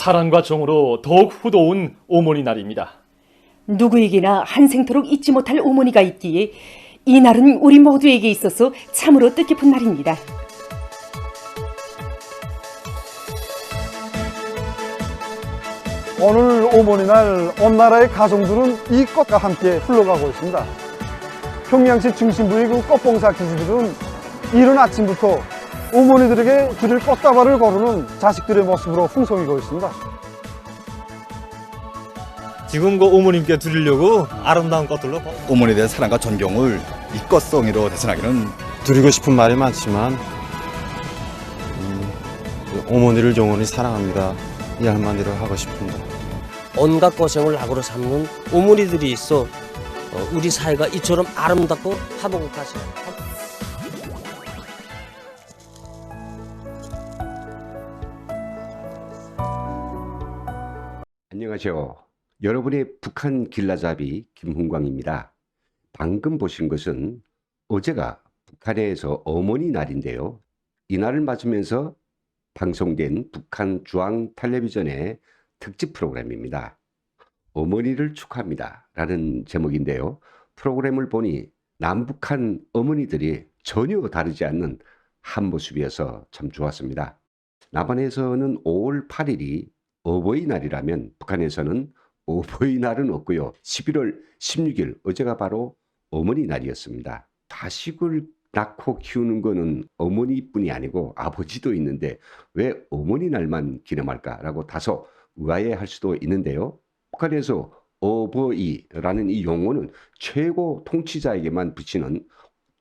사랑과 정으로 더욱 후도운 어머니 날입니다. 누구에게나 한생토록 잊지 못할 어머니가 있기에 이 날은 우리 모두에게 있어서 참으로 뜻깊은 날입니다. 오늘 어머니날 온 나라의 가정들은 이 꽃과 함께 흘러가고 있습니다. 평양시 중심부의 그 꽃봉사 기지들은 이른 아침부터 어머니들에게 드릴 꽃다발을 거르는 자식들의 모습으로 풍성이고 있습니다. 지금 그 어머님께 드리려고 아름다운 꽃들로 어머니에 대한 사랑과 존경을 이 꽃송이로 대신하기는 드리고 싶은 말이 많지만 어머니를 영원히 사랑합니다. 이 한마디로 하고 싶습니다. 온갖 고생을 낙으로 삼는 어머니들이 있어 우리 사회가 이처럼 아름답고 화목하세요. 안녕하세요. 여러분의 북한 길라잡이 김훈광입니다. 방금 보신 것은 어제가 북한에서 어머니 날인데요. 이 날을 맞으면서 방송된 북한 중앙 텔레비전의 특집 프로그램입니다. 어머니를 축하합니다 라는 제목인데요. 프로그램을 보니 남북한 어머니들이 전혀 다르지 않는 한 모습이어서 참 좋았습니다. 남한에서는 5월 8일이 어버이날이라면 북한에서는 어버이날은 없고요. 11월 16일 어제가 바로 어머니날이었습니다. 자식을 낳고 키우는 거는 어머니뿐이 아니고 아버지도 있는데 왜 어머니날만 기념할까라고 다소 의아해할 수도 있는데요. 북한에서 어버이라는 이 용어는 최고 통치자에게만 붙이는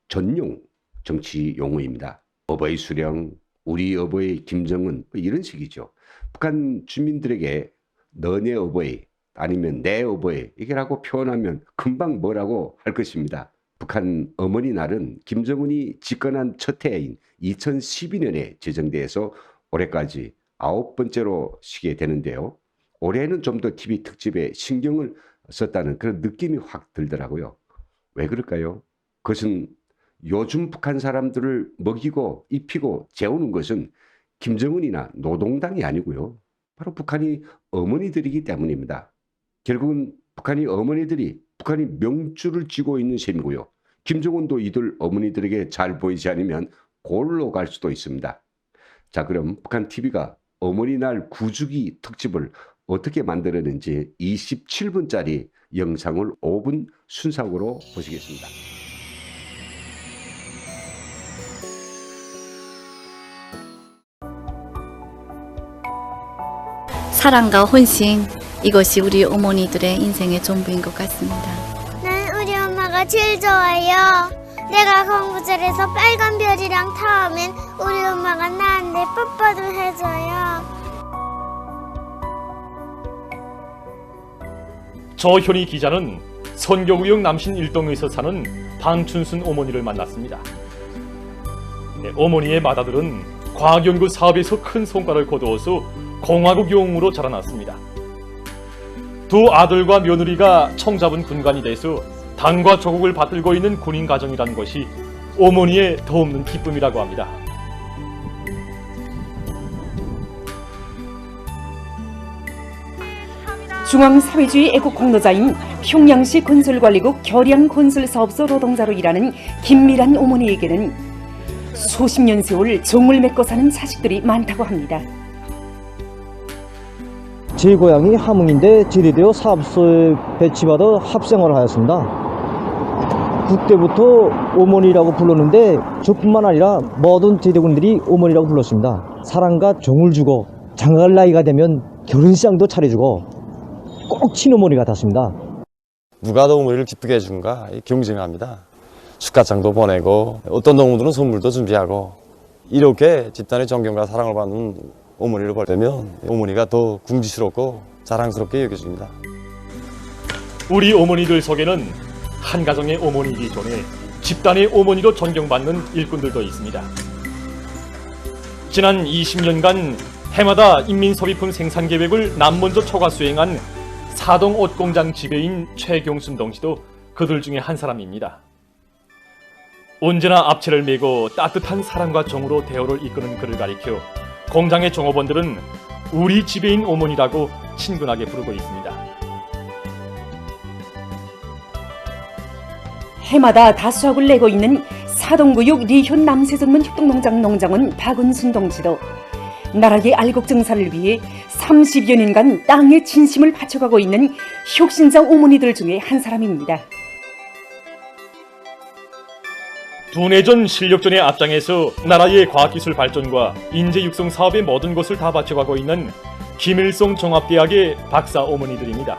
전용 정치 용어입니다. 어버이 수령, 우리 어버이 김정은 이런 식이죠. 북한 주민들에게 너네 어버이 아니면 내 어버이 이게라고 표현하면 금방 뭐라고 할 것입니다. 북한 어머니 날은 김정은이 집권한 첫 해인 2012년에 제정돼서 올해까지 9번째로 쉬게 되는데요. 올해는 좀 더 TV 특집에 신경을 썼다는 그런 느낌이 확 들더라고요. 왜 그럴까요? 그것은 요즘 북한 사람들을 먹이고 입히고 재우는 것은 김정은이나 노동당이 아니고요. 바로 북한이 어머니들이기 때문입니다. 결국은 북한이 어머니들이 북한이 명줄을 쥐고 있는 셈이고요. 김정은도 이들 어머니들에게 잘 보이지 않으면 골로 갈 수도 있습니다. 자, 그럼 북한 TV가 어머니날 구주기 특집을 어떻게 만들었는지 27분짜리 영상을 5분 순삭으로 보시겠습니다. 사랑과 헌신, 이것이 우리 어머니들의 인생의 전부인 것 같습니다. 난 우리 엄마가 제일 좋아요. 내가 공부 잘해서 빨간 별이랑 타오면 우리 엄마가 나한테 뽀뽀도 해줘요. 저현희 기자는 선교구역 남신 일동에서 사는 방춘순 어머니를 만났습니다. 어머니의 맏아들은 과학연구 사업에서 큰 성과를 거두어서 공화국 영웅으로 자라났습니다. 두 아들과 며느리가 청잡은 군관이 돼서 당과 조국을 받들고 있는 군인 가정이라는 것이 어머니의 더없는 기쁨이라고 합니다. 중앙사회주의 애국 공로자인 평양시 건설관리국 결양건설사업소 노동자로 일하는 김미란 어머니에게는 수십 년 세월 정을 맺고 사는 자식들이 많다고 합니다. 제 고향이 함흥인데 제대되어 사업소에 배치받아 합생활을 하였습니다. 그때부터 어머니라고 불렀는데 저뿐만 아니라 모든 제대군들이 어머니라고 불렀습니다. 사랑과 정을 주고 장가갈 나이가 되면 결혼식장도 차려주고 꼭 친어머니 같았습니다. 누가 더 어머니를 기쁘게 해준가 경쟁합니다. 축가장도 보내고 어떤 동무들은 선물도 준비하고 이렇게 집단의 존경과 사랑을 받는 어머니를 볼 때면 어머니가 더 궁지스럽고 자랑스럽게 여겨집니다. 우리 어머니들 속에는 한 가정의 어머니이기 전에 집단의 어머니로 존경받는 일꾼들도 있습니다. 지난 20년간 해마다 인민소비품 생산계획을 남먼저 초과 수행한 사동 옷공장 지배인 최경순 동지도 그들 중에 한 사람입니다. 언제나 앞치를 메고 따뜻한 사랑과 정으로 대우를 이끄는 그를 가리켜 공장의 종업원들은 우리 지배인 어머니라고 친근하게 부르고 있습니다. 해마다 다수학을 내고 있는 사동구육 리현 남세전문 협동농장 농장원 박은순 동지도 나라의 알곡정사를 위해 30여 년간 땅에 진심을 바쳐가고 있는 혁신자 어머니들 중에 한 사람입니다. 두뇌전 실력전의 앞장에서 나라의 과학기술 발전과 인재 육성 사업의 모든 것을 다 바쳐가고 있는 김일성 종합대학의 박사 어머니들입니다.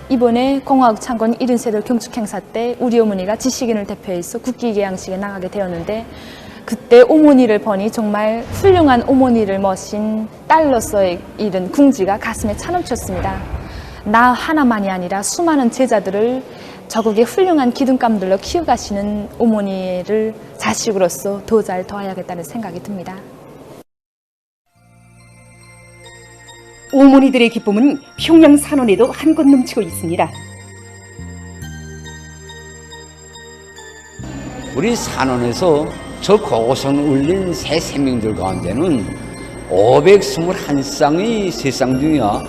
이번에 공화국 창건 70세들 경축 행사 때 우리 어머니가 지식인을 대표해서 국기 개양식에 나가게 되었는데, 그때 어머니를 보니 정말 훌륭한 어머니를 모신 딸로서의 이른 궁지가 가슴에 차넘쳤습니다. 나 하나만이 아니라 수많은 제자들을 저국의 훌륭한 기둥감들로 키워가시는 어머니를 자식으로서 더 잘 도와야겠다는 생각이 듭니다. 어머니들의 기쁨은 평양 산원에도 한껏 넘치고 있습니다. 우리 산원에서 저 고고선 울린 새 생명들 가운데는 521쌍이 3쌍 중이야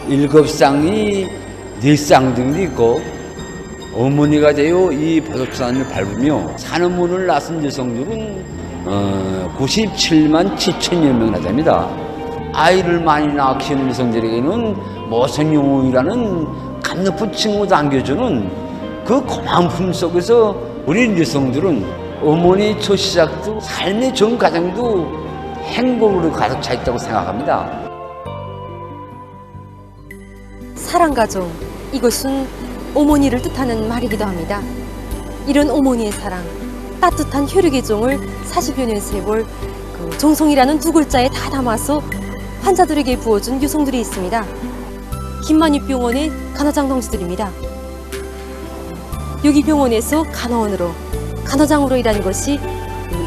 7쌍이 4쌍 등도 있고, 어머니가 되어 이 보석산을 밟으며 사는 문을 나선 여성들은 97만 7천여 명이나 됩니다. 아이를 많이 낳아 키우는 여성들에게는 모성영웅이라는 감높은 칭호도 안겨주는 그 고마운 품 속에서 우리 여성들은 어머니 첫 시작도 삶의 전 과정도 행복으로 가득 차 있다고 생각합니다. 사랑가족, 이것은 어머니를 뜻하는 말이기도 합니다. 이런 어머니의 사랑, 따뜻한 혈육의 종을 40여 년 세월 그 정성이라는 두 글자에 다 담아서 환자들에게 부어준 여성들이 있습니다. 김만입병원의 간호장 동지들입니다. 여기 병원에서 간호장으로 일하는 것이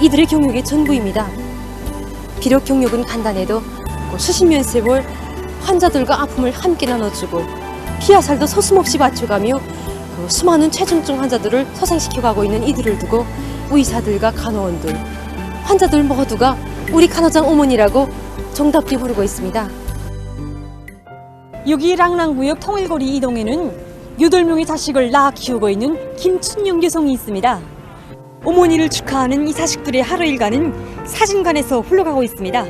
이들의 경력의 전부입니다. 비록 경력은 간단해도 수십 년 세월 환자들과 아픔을 함께 나눠주고 피와 살도 서슴없이 맞춰가며 수많은 최중증 환자들을 소생시켜가고 있는 이들을 두고 의사들과 간호원들, 환자들 모두가 우리 간호장 어머니라고 정답게 부르고 있습니다. 여기 랑랑구역 통일거리 이동에는 8명의 자식을 낳아 키우고 있는 김춘영 여성이 있습니다. 어머니를 축하하는 이 자식들의 하루 일과는 사진관에서 흘러가고 있습니다.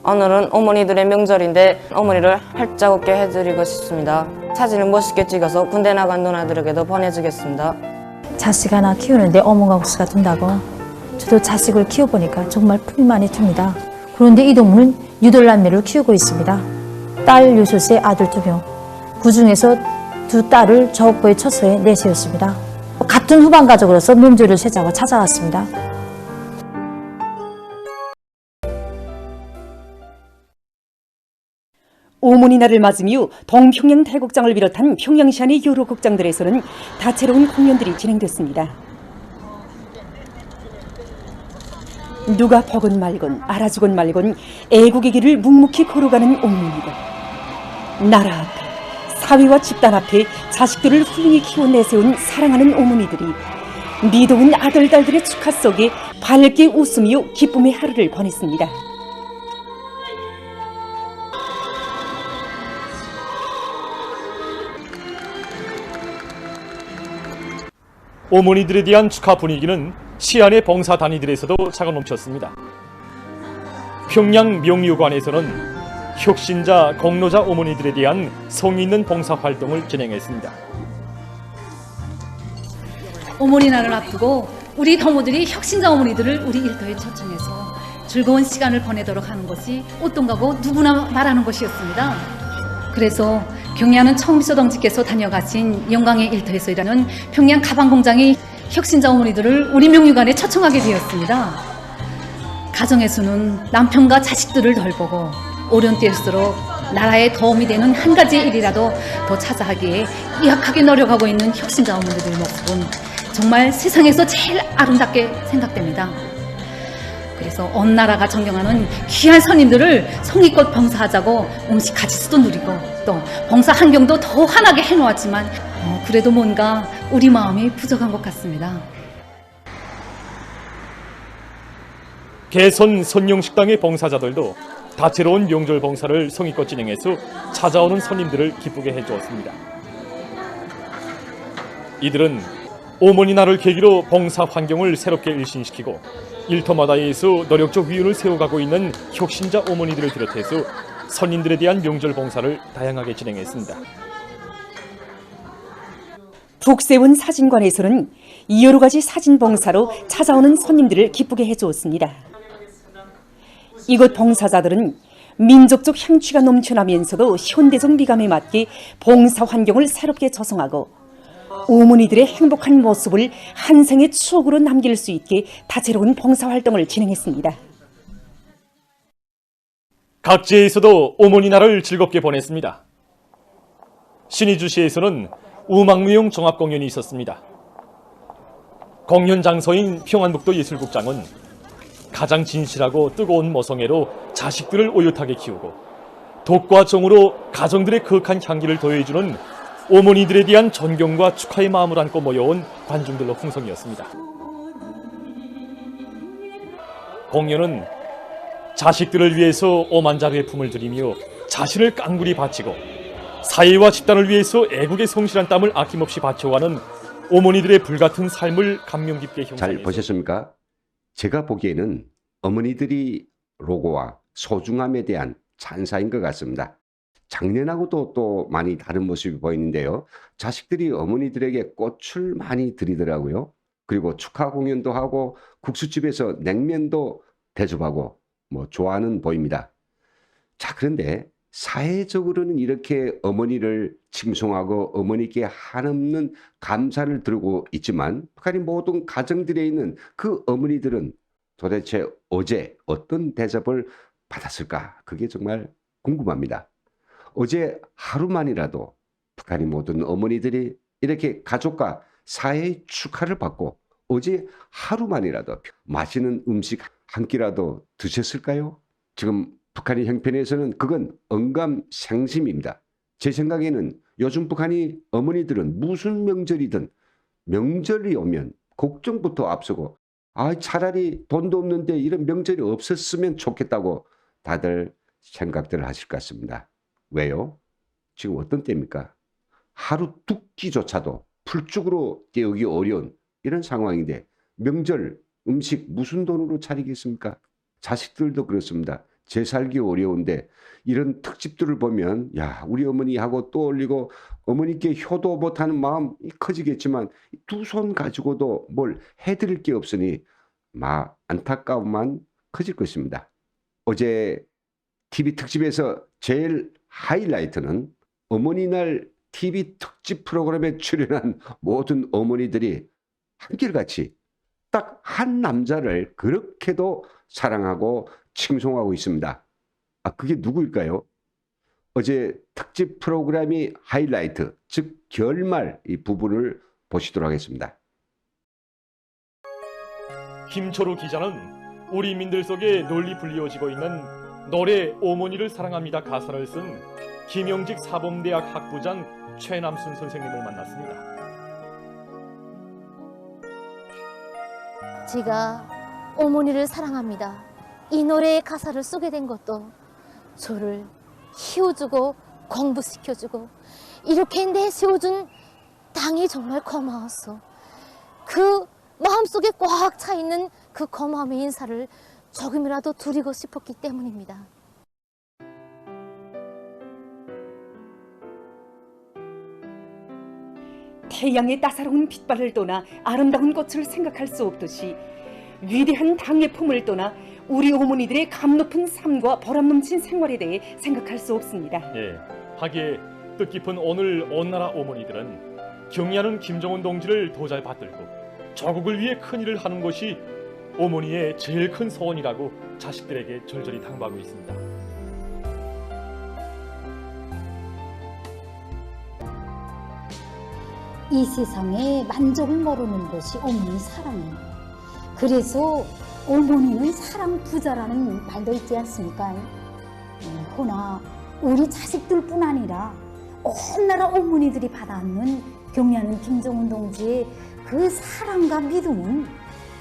오늘은 어머니들의 명절인데 어머니를 활짝 웃게 해드리고 싶습니다. 사진을 멋있게 찍어서 군대 나간 누나들에게도 보내주겠습니다. 자식 하나 키우는데 어머니가 혹시가 든다고. 저도 자식을 키워보니까 정말 불만이 듭니다. 그런데 이 동무는 유돌남매를 키우고 있습니다. 딸 6세, 아들 2명. 그중에서 2딸을 저옥보의 처소에 내세웠습니다. 같은 후반가족으로서 명절을 세자고 찾아왔습니다. 어머니 날을 맞으며 동평양 태국장을 비롯한 평양시 안의 여러 극장들에서는 다채로운 공연들이 진행됐습니다. 누가 보건 말건 알아주건 말건 애국의 길을 묵묵히 걸어가는 어머니들. 나라 앞에, 사회와 집단 앞에 자식들을 훌륭히 키워 내세운 사랑하는 어머니들이 미도운 아들, 딸들의 축하 속에 밝게 웃으며 기쁨의 하루를 보냈습니다. 어머니들에 대한 축하 분위기는 시안의 봉사단위들에서도 차가 넘쳤습니다. 평양 명유관에서는 혁신자 공로자 어머니들에 대한 성의 있는 봉사활동을 진행했습니다. 어머니 날을 앞두고 우리 더모들이 혁신자 어머니들을 우리 일터에 초청해서 즐거운 시간을 보내도록 하는 것이 어떤가고 누구나 말하는 것이었습니다. 그래서 경리하는 청비서 동지께서 다녀가신 영광의 일터에서 일하는 평양 가방공장의 혁신자 어머니들을 우리 명유관에 초청하게 되었습니다. 가정에서는 남편과 자식들을 돌보고 어려운 때일수록 나라에 도움이 되는 한 가지의 일이라도 더 찾아하기에 약하게 노력하고 있는 혁신자 어머니들의 모습은 정말 세상에서 제일 아름답게 생각됩니다. 그래서 온 나라가 존경하는 귀한 선임들을 성의껏 봉사하자고 음식 가지수도 누리고 또 봉사 환경도 더 환하게 해놓았지만 그래도 뭔가 우리 마음이 부족한 것 같습니다. 개선 선용식당의 봉사자들도 다채로운 명절 봉사를 성의껏 진행해서 찾아오는 손님들을 기쁘게 해주었습니다. 이들은 어머니 날을 계기로 봉사 환경을 새롭게 일신시키고 일터마다에서 노력적 위운을 세워가고 있는 혁신자 어머니들을 비롯해서 손님들에 대한 명절 봉사를 다양하게 진행했습니다. 북세원 사진관에서는 여러 가지 사진 봉사로 찾아오는 손님들을 기쁘게 해주었습니다. 이곳 봉사자들은 민족적 향취가 넘쳐나면서도 현대적 미감에 맞게 봉사 환경을 새롭게 조성하고 어머니들의 행복한 모습을 한 생의 추억으로 남길 수 있게 다채로운 봉사활동을 진행했습니다. 각지에서도 어머니 날을 즐겁게 보냈습니다. 신의주시에서는 음악무용 종합공연이 있었습니다. 공연 장소인 평안북도 예술국장은 가장 진실하고 뜨거운 모성애로 자식들을 오얏하게 키우고 덕과 정으로 가정들의 거룩한 향기를 더해주는 어머니들에 대한 존경과 축하의 마음을 안고 모여온 관중들로 풍성이었습니다. 공연은 자식들을 위해서 오만자루의 품을 들이며 자신을 깡그리 바치고 사회와 집단을 위해서 애국의 성실한 땀을 아낌없이 바쳐가는 어머니들의 불같은 삶을 감명 깊게 형상해서 잘 보셨습니까? 제가 보기에는 어머니들이 로고와 소중함에 대한 찬사인 것 같습니다. 작년하고도 또 많이 다른 모습이 보이는데요. 자식들이 어머니들에게 꽃을 많이 드리더라고요. 그리고 축하 공연도 하고 국수집에서 냉면도 대접하고 좋아하는 보입니다. 자, 그런데 사회적으로는 이렇게 어머니를 칭송하고 어머니께 한없는 감사를 드리고 있지만 북한의 모든 가정들에 있는 그 어머니들은 도대체 어제 어떤 대접을 받았을까? 그게 정말 궁금합니다. 어제 하루만이라도 북한의 모든 어머니들이 이렇게 가족과 사회의 축하를 받고 어제 하루만이라도 맛있는 음식 한 끼라도 드셨을까요? 지금 북한의 형편에서는 그건 언감생심입니다. 제 생각에는 요즘 북한의 어머니들은 무슨 명절이든 명절이 오면 걱정부터 앞서고 차라리 돈도 없는데 이런 명절이 없었으면 좋겠다고 다들 생각들을 하실 것 같습니다. 왜요? 지금 어떤 때입니까? 하루 두 끼조차도 풀죽으로 때우기 어려운 이런 상황인데 명절 음식 무슨 돈으로 차리겠습니까? 자식들도 그렇습니다. 제 살기 어려운데 이런 특집들을 보면 우리 어머니하고 떠올리고 어머니께 효도 못하는 마음이 커지겠지만 두 손 가지고도 뭘 해드릴 게 없으니 안타까움만 커질 것입니다. 어제 TV 특집에서 제일 하이라이트는 어머니날 TV 특집 프로그램에 출연한 모든 어머니들이 한결같이 딱 한 남자를 그렇게도 사랑하고 칭송하고 있습니다. 그게 누구일까요? 어제 특집 프로그램이 하이라이트, 즉 결말 이 부분을 보시도록 하겠습니다. 김초루 기자는 우리 민들 속에 널리 불리워지고 있는 노래 어머니를 사랑합니다 가사를 쓴 김영직 사범대학 학부장 최남순 선생님을 만났습니다. 제가 어머니를 사랑합니다. 이 노래의 가사를 쓰게 된 것도 저를 키워주고 공부시켜주고 이렇게 내세워준 당이 정말 고마웠어. 그 마음속에 꽉 차있는 그 고마움의 인사를 조금이라도 드리고 싶었기 때문입니다. 태양의 따사로운 빛발을 떠나 아름다운 꽃을 생각할 수 없듯이 위대한 당의 품을 떠나 우리 어머니들의 감 높은 삶과 보람 넘친 생활에 대해 생각할 수 없습니다. 하기에 뜻깊은 오늘 온 나라 어머니들은 경의하는 김정은 동지를 더 잘 받들고 조국을 위해 큰일을 하는 것이 어머니의 제일 큰 소원이라고 자식들에게 절절히 당부하고 있습니다. 이 세상에 만족을 모르는 것이 어머니 사랑이에요. 그래서 어머니는 사랑 부자라는 말도 있지 않습니까? 허나 우리 자식들뿐 아니라 온 나라 어머니들이 받아안는 경의하는 김정은 동지의 그 사랑과 믿음은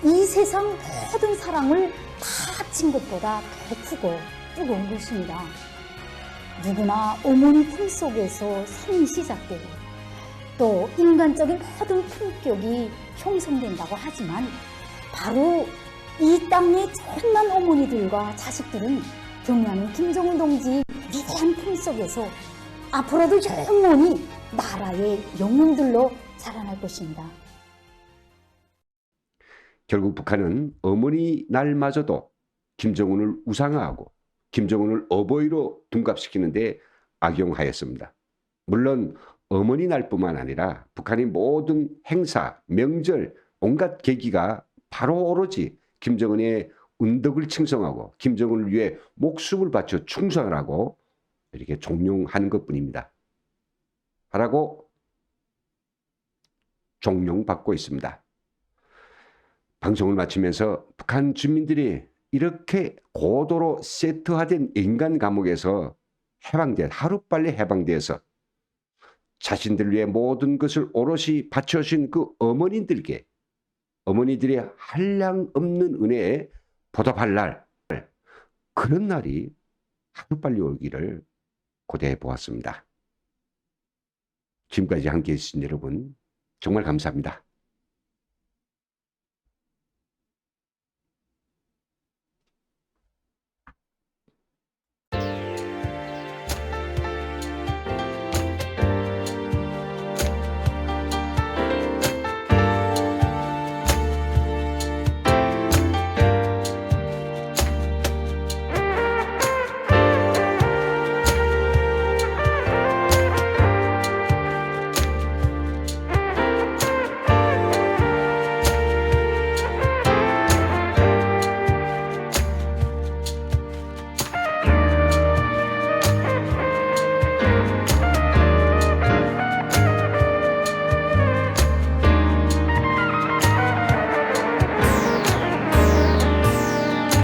이 세상 모든 사랑을 다친 것보다 더 크고 뜨거운 것입니다. 누구나 어머니 품속에서 삶이 시작되고 또 인간적인 모든 품격이 형성된다고 하지만 바로 이 땅의 천만 어머니들과 자식들은 경의하는 김정은 동지 위대한 품속에서 앞으로도 영원히 나라의 영웅들로 자라날 것입니다. 결국 북한은 어머니 날마저도 김정은을 우상화하고 김정은을 어버이로 둔갑시키는데 악용하였습니다. 물론 어머니 날뿐만 아니라 북한의 모든 행사, 명절, 온갖 계기가 바로 오로지 김정은의 은덕을 칭송하고 김정은을 위해 목숨을 바쳐 충성을 하고 이렇게 종용하는 것뿐입니다. 하라고 종용받고 있습니다. 방송을 마치면서 북한 주민들이 이렇게 고도로 세트화된 인간 감옥에서 하루빨리 해방돼서 자신들 위해 모든 것을 오롯이 바쳐주신 그 어머니들께 어머니들의 한량없는 은혜에 보답할 날, 그런 날이 하루빨리 오기를 고대해 보았습니다. 지금까지 함께해 주신 여러분 정말 감사합니다.